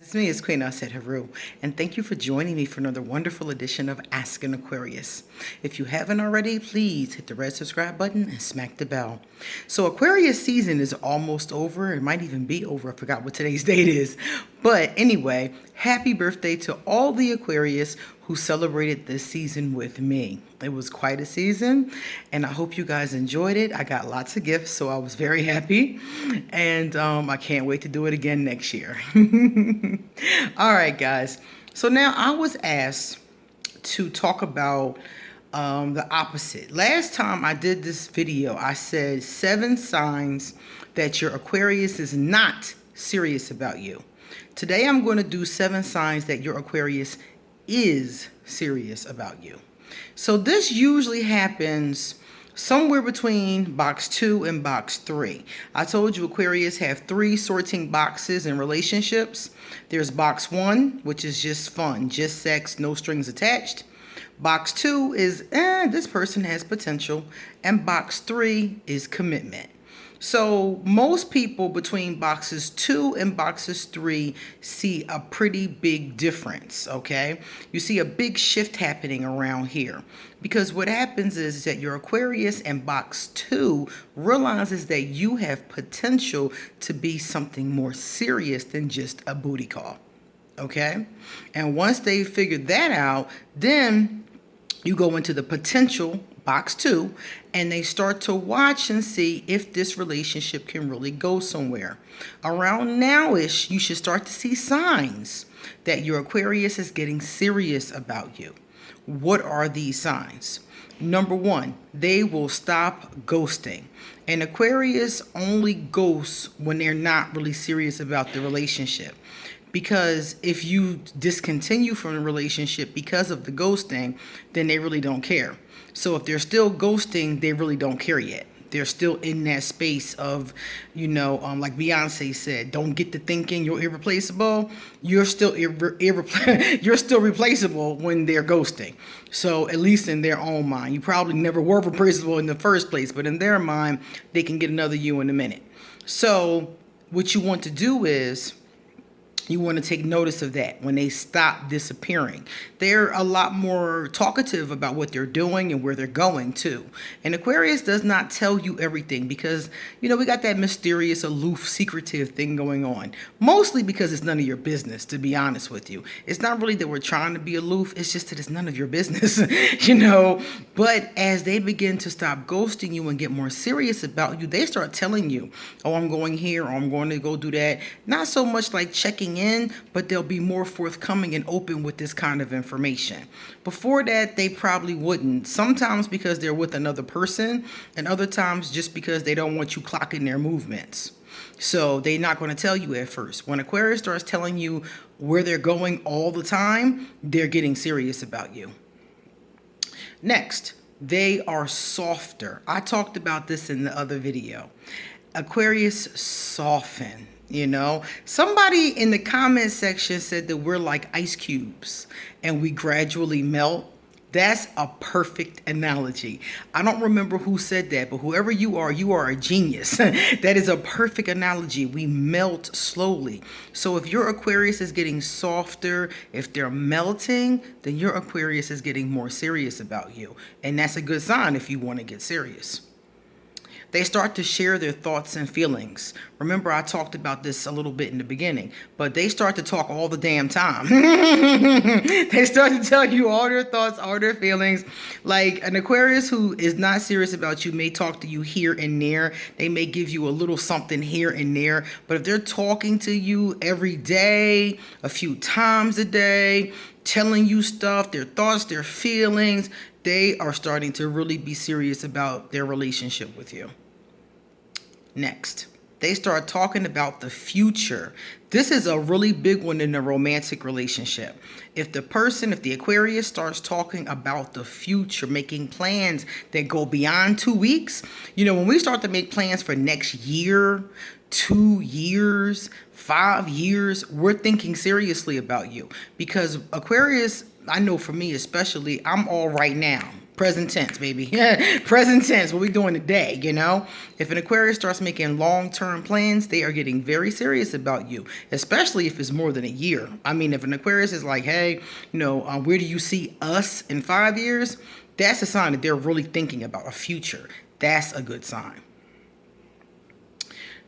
It's me, it's Queen Aset Haru, and thank you for joining me for another wonderful edition of Ask an Aquarius. If you haven't already, please hit the red subscribe button and smack the bell. So Aquarius season is almost over. It might even be over. I forgot what today's date is. But anyway, happy birthday to all the Aquarius who celebrated this season with me. It was quite a season, and I hope you guys enjoyed it. I got lots of gifts, so I was very happy, and I can't wait to do it again next year. All right, guys. So now I was asked to talk about the opposite. Last time I did this video, I said 7 signs that your Aquarius is not serious about you. Today I'm going to do 7 signs that your Aquarius is serious about you. So this usually happens somewhere between box 2 and box 3. I told you Aquarius have 3 sorting boxes in relationships. There's box 1, which is just fun, just sex, no strings attached. Box 2 is, this person has potential. And box 3 is commitment. So most people between boxes 2 and boxes 3 see a pretty big difference, okay? You see a big shift happening around here. Because what happens is that your Aquarius in box 2 realizes that you have potential to be something more serious than just a booty call, okay? And once they figure that out, then you go into the potential box 2, and they start to watch and see if this relationship can really go somewhere. Around now-ish, you should start to see signs that your Aquarius is getting serious about you. What are these signs? Number 1, they will stop ghosting. And Aquarius only ghosts when they're not really serious about the relationship. Because if you discontinue from the relationship because of the ghosting, then they really don't care. So if they're still ghosting, they really don't care yet. They're still in that space of, like Beyonce said, don't get to thinking you're irreplaceable. You're still you're still replaceable when they're ghosting. So at least in their own mind, you probably never were replaceable in the first place, but in their mind, they can get another you in a minute. So what you want to do is, you want to take notice of that when they stop disappearing. They're a lot more talkative about what they're doing and where they're going to. And Aquarius does not tell you everything because, we got that mysterious, aloof, secretive thing going on. Mostly because it's none of your business, to be honest with you. It's not really that we're trying to be aloof. It's just that it's none of your business, But as they begin to stop ghosting you and get more serious about you, they start telling you, oh, I'm going here, or I'm going to go do that. Not so much like checking in, but they'll be more forthcoming and open with this kind of information. Before that, they probably wouldn't. Sometimes because they're with another person, and other times just because they don't want you clocking their movements. So they're not going to tell you at first. When Aquarius starts telling you where they're going all the time, they're getting serious about you. Next, they are softer. I talked about this in the other video. Aquarius soften. Somebody in the comment section said that we're like ice cubes and we gradually melt. That's a perfect analogy. I don't remember who said that, but whoever you are a genius. That is a perfect analogy. We melt slowly. So if your Aquarius is getting softer, if they're melting, then your Aquarius is getting more serious about you. And that's a good sign if you want to get serious. They start to share their thoughts and feelings. Remember, I talked about this a little bit in the beginning, but they start to talk all the damn time. They start to tell you all their thoughts, all their feelings. Like an Aquarius who is not serious about you may talk to you here and there. They may give you a little something here and there. But if they're talking to you every day, a few times a day, telling you stuff, their thoughts, their feelings, they are starting to really be serious about their relationship with you. Next, they start talking about the future. This is a really big one in a romantic relationship. If the Aquarius starts talking about the future, making plans that go beyond 2 weeks, when we start to make plans for next year, 2 years, 5 years, we're thinking seriously about you. Because Aquarius, I know for me especially, I'm all right now. Present tense, baby. Present tense, what we doing today, you know? If an Aquarius starts making long-term plans, they are getting very serious about you, especially if it's more than a year. I mean, if an Aquarius is like, hey, where do you see us in 5 years? That's a sign that they're really thinking about a future. That's a good sign.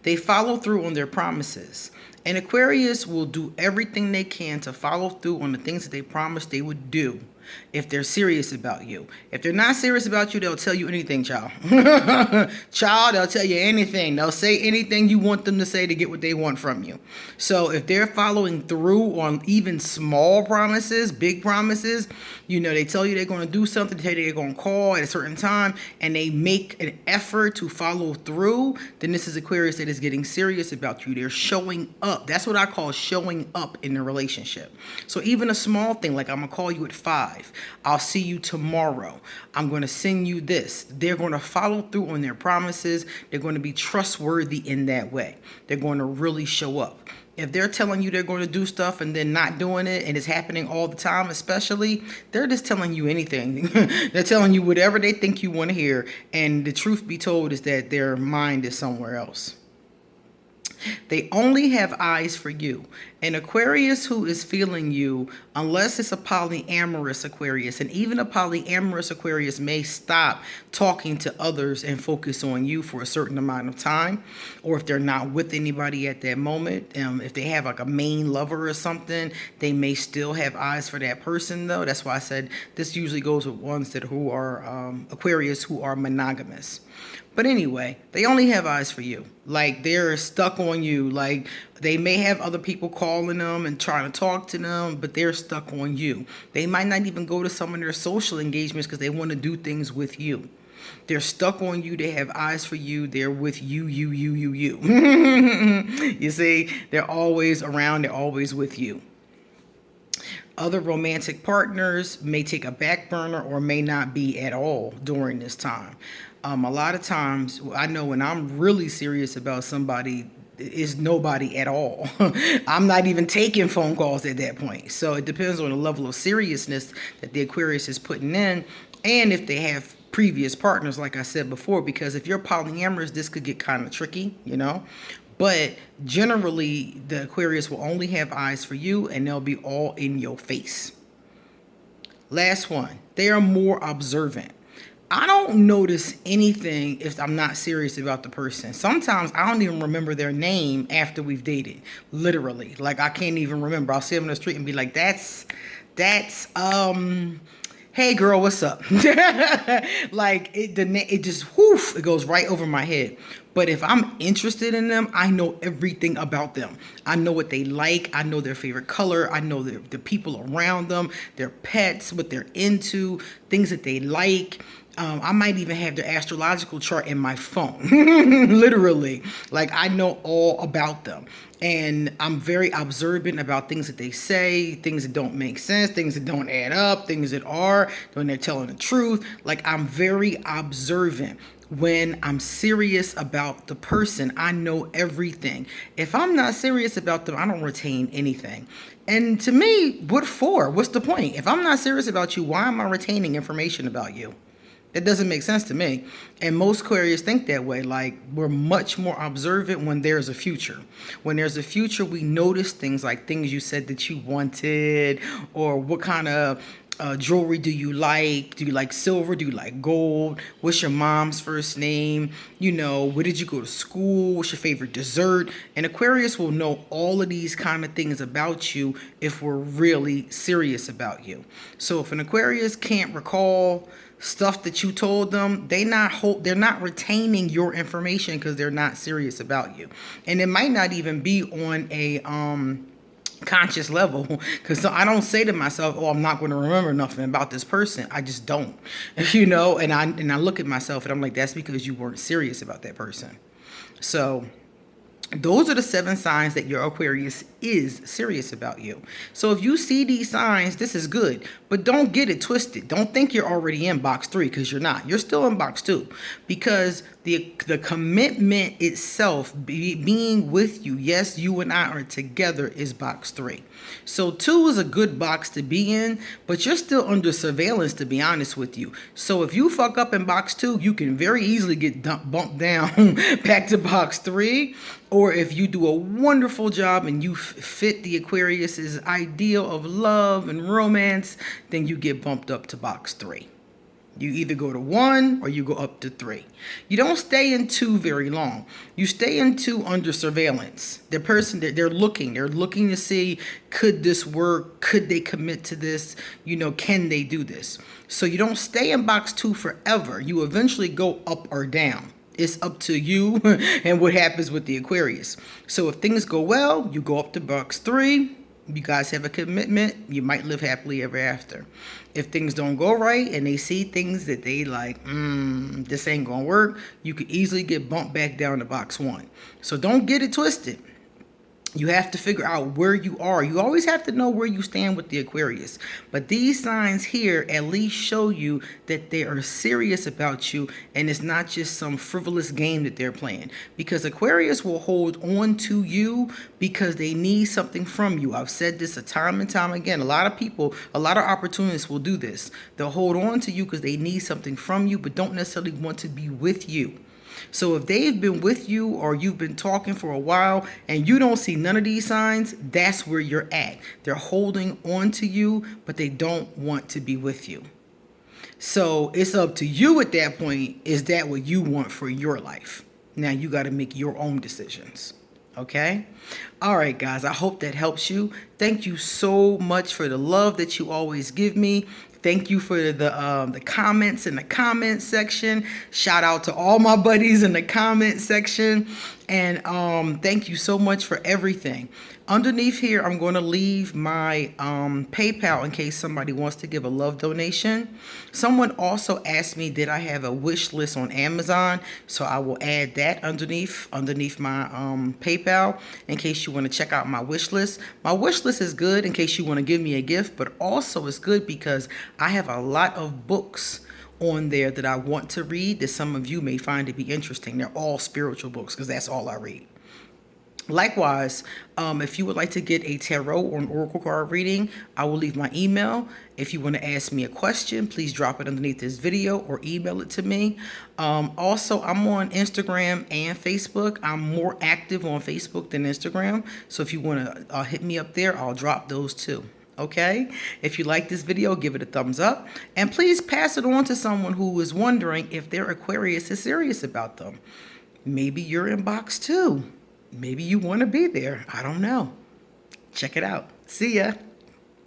They follow through on their promises. An Aquarius will do everything they can to follow through on the things that they promised they would do if they're serious about you. If they're not serious about you, they'll tell you anything, child. Child, they'll tell you anything. They'll say anything you want them to say to get what they want from you. So if they're following through on even small promises, big promises, they tell you they're going to do something, they tell you they're going to call at a certain time, and they make an effort to follow through, then this is Aquarius that is getting serious about you. They're showing up. That's what I call showing up in the relationship. So even a small thing, like I'm going to call you at 5. I'll see you tomorrow. I'm going to send you this. They're going to follow through on their promises. They're going to be trustworthy in that way. They're going to really show up. If they're telling you they're going to do stuff and then not doing it, and it's happening all the time, especially, they're just telling you anything. They're telling you whatever they think you want to hear. And the truth be told is that their mind is somewhere else. They only have eyes for you. An Aquarius who is feeling you, unless it's a polyamorous Aquarius, and even a polyamorous Aquarius may stop talking to others and focus on you for a certain amount of time, or if they're not with anybody at that moment, if they have like a main lover or something, they may still have eyes for that person though. That's why I said this usually goes with ones who are Aquarius who are monogamous. But anyway, they only have eyes for you. Like, they're stuck on you. Like, they may have other people calling them and trying to talk to them, but they're stuck on you. They might not even go to some of their social engagements because they want to do things with you. They're stuck on you. They have eyes for you. They're with you. You see, they're always around. They're always with you. Other romantic partners may take a back burner or may not be at all during this time. A lot of times, I know when I'm really serious about somebody, it's nobody at all. I'm not even taking phone calls at that point. So it depends on the level of seriousness that the Aquarius is putting in, and if they have previous partners, like I said before, because if you're polyamorous, this could get kind of tricky, But generally, the Aquarius will only have eyes for you, and they'll be all in your face. Last one, they are more observant. I don't notice anything if I'm not serious about the person. Sometimes I don't even remember their name after we've dated. Literally. Like, I can't even remember. I'll see them in the street and be like, that's, hey girl, what's up? Like, it just, whoof, it goes right over my head. But if I'm interested in them, I know everything about them. I know what they like. I know their favorite color. I know the people around them, their pets, what they're into, things that they like. I might even have their astrological chart in my phone. Literally. Like, I know all about them. And I'm very observant about things that they say, things that don't make sense, things that don't add up, things that are, when they're telling the truth. Like, I'm very observant. When I'm serious about the person, I know everything. If I'm not serious about them, I don't retain anything. And to me, what for? What's the point? If I'm not serious about you, why am I retaining information about you? It doesn't make sense to me. And most Aquarius think that way. Like, we're much more observant when there's a future. When there's a future, we notice things like things you said that you wanted, or what kind of jewelry do you like? Do you like silver? Do you like gold? What's your mom's first name? Where did you go to school? What's your favorite dessert? And Aquarius will know all of these kind of things about you if we're really serious about you. So if an Aquarius can't recall stuff that you told them, they're not retaining your information because they're not serious about you. And it might not even be on a conscious level, because I don't say to myself, oh, I'm not going to remember nothing about this person. I just don't, and I look at myself and I'm like, that's because you weren't serious about that person. So Those are the 7 signs that your Aquarius is serious about you. So if you see these signs, this is good, but don't get it twisted. Don't think you're already in box 3, because you're not. You're still in box 2, because the commitment itself, being with you, yes, you and I are together, is box 3. So 2 is a good box to be in, but you're still under surveillance, to be honest with you. So if you fuck up in box 2, you can very easily get bumped down back to box 3. Or if you do a wonderful job and you fit the Aquarius's ideal of love and romance, then you get bumped up to box 3. You either go to 1 or you go up to 3. You don't stay in 2 very long. You stay in 2 under surveillance. The person that they're looking to see, could this work? Could they commit to this? Can they do this? So you don't stay in box 2 forever. You eventually go up or down. It's up to you and what happens with the Aquarius. So if things go well, you go up to box 3. You guys have a commitment. You might live happily ever after. If things don't go right and they see things that they like, this ain't gonna work, you could easily get bumped back down to box 1. So don't get it twisted. You have to figure out where you are. You always have to know where you stand with the Aquarius. But these signs here at least show you that they are serious about you, and it's not just some frivolous game that they're playing. Because Aquarius will hold on to you because they need something from you. I've said this a time and time again. A lot of people, a lot of opportunists will do this. They'll hold on to you because they need something from you, but don't necessarily want to be with you. So if they've been with you or you've been talking for a while and you don't see none of these signs, that's where you're at. They're holding on to you, but they don't want to be with you. So it's up to you at that point. Is that what you want for your life? Now you got to make your own decisions. Okay? All right, guys. I hope that helps you. Thank you so much for the love that you always give me. Thank you for the comments in the comment section. Shout out to all my buddies in the comment section. And thank you so much for everything. Underneath here, I'm going to leave my PayPal in case somebody wants to give a love donation. Someone also asked me, did I have a wish list on Amazon? So I will add that underneath my PayPal in case you want to check out my wish list. My wish list is good in case you want to give me a gift, but also it's good because I have a lot of books on there that I want to read that some of you may find to be interesting. They're all spiritual books because that's all I read. Likewise, if you would like to get a tarot or an oracle card reading, I will leave my email. If you want to ask me a question, please drop it underneath this video or email it to me. Also, I'm on Instagram and Facebook. I'm more active on Facebook than Instagram. So if you want to hit me up there, I'll drop those too. Okay? If you like this video, give it a thumbs up. And please pass it on to someone who is wondering if their Aquarius is serious about them. Maybe you're in box 2. Maybe you want to be there. I don't know. Check it out. See ya.